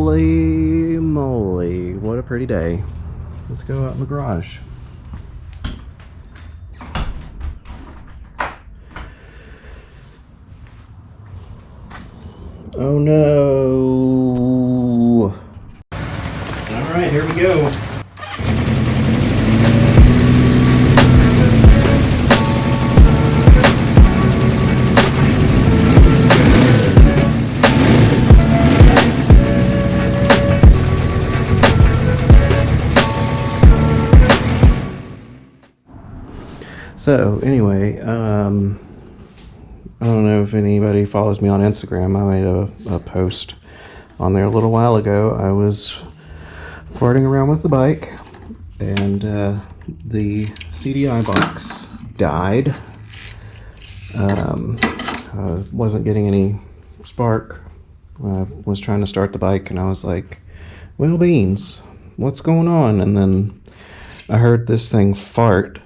Holy moly, what a pretty day. Let's go out in the garage. Oh no. Alright, here we go. So anyway, I don't know if anybody follows me on Instagram. I made a post on there a little while ago. I was farting around with the bike, and the CDI box died. I wasn't getting any spark. I was trying to start the bike, and I was like, well, beans, what's going on? And then I heard this thing fart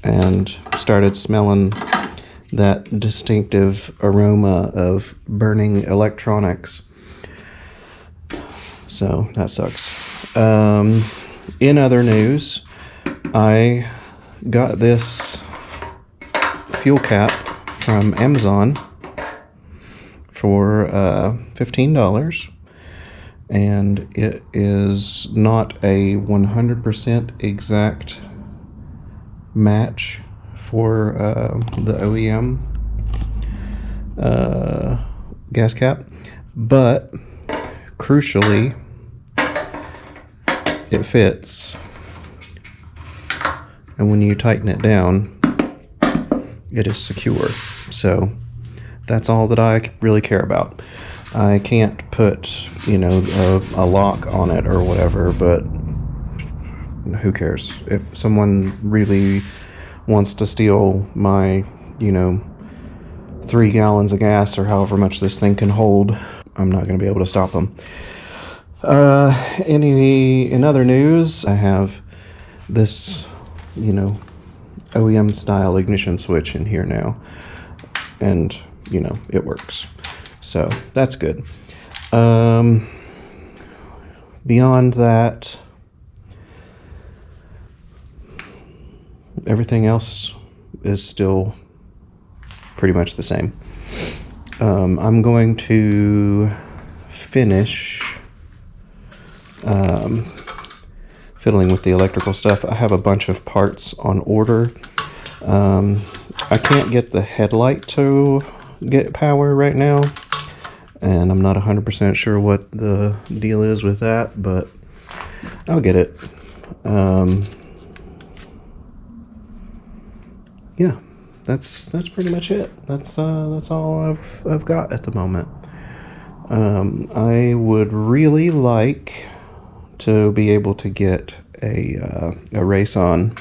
and started smelling that distinctive aroma of burning electronics. So that sucks. In other news, I got this fuel cap from Amazon for $15, and it is not a 100% exact match for the OEM gas cap, but crucially it fits, and when you tighten it down it is secure. So that's all that I really care about. I can't put, you know, a lock on it or whatever, but who cares? If someone really wants to steal my, 3 gallons of gas or however much this thing can hold, I'm not going to be able to stop them. In other news, I have this, OEM style ignition switch in here now, and, it works. So that's good. Beyond that, everything else is still pretty much the same. I'm going to finish fiddling with the electrical stuff. I have a bunch of parts on order. I can't get the headlight to get power right now, and I'm not 100% sure what the deal is with that, but I'll get it. Yeah, that's pretty much it. That's all I've got at the moment. I would really like to be able to get a race on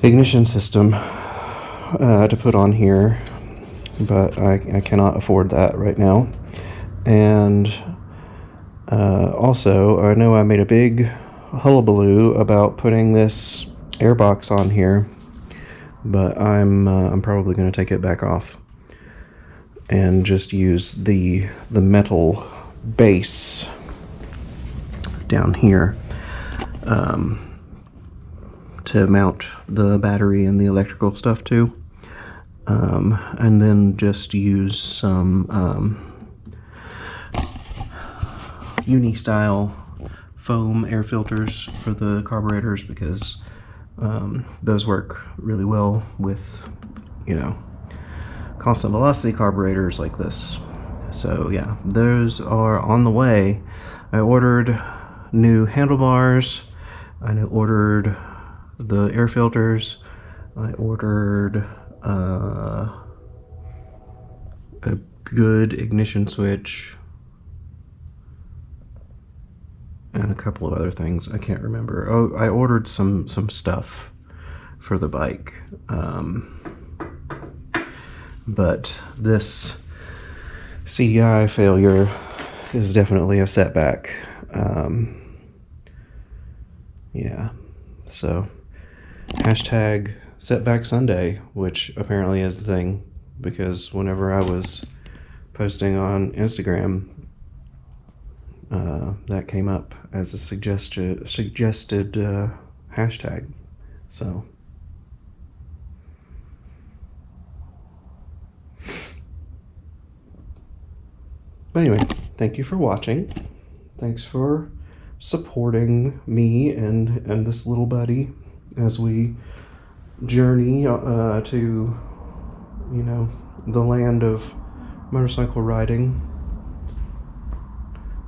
ignition system to put on here, but I cannot afford that right now. And also, I know I made a big hullabaloo about putting this airbox on here, but I'm probably going to take it back off and just use the metal base down here to mount the battery and the electrical stuff to, and then just use some uni-style foam air filters for the carburetors, because those work really well with, constant velocity carburetors like this. So yeah, those are on the way. I ordered new handlebars. I ordered the air filters. I ordered a good ignition switch and a couple of other things I can't remember. Oh, I ordered some stuff for the bike, but this CDI failure is definitely a setback. Yeah, so hashtag Setback Sunday, which apparently is the thing, because whenever I was posting on Instagram, that came up as a suggested hashtag. So but anyway, thank you for watching. Thanks for supporting me and this little buddy as we journey to, you know, the land of motorcycle riding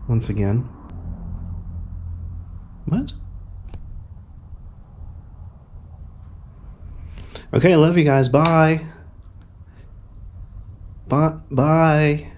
once again. What? Okay, I love you guys. Bye. Bye.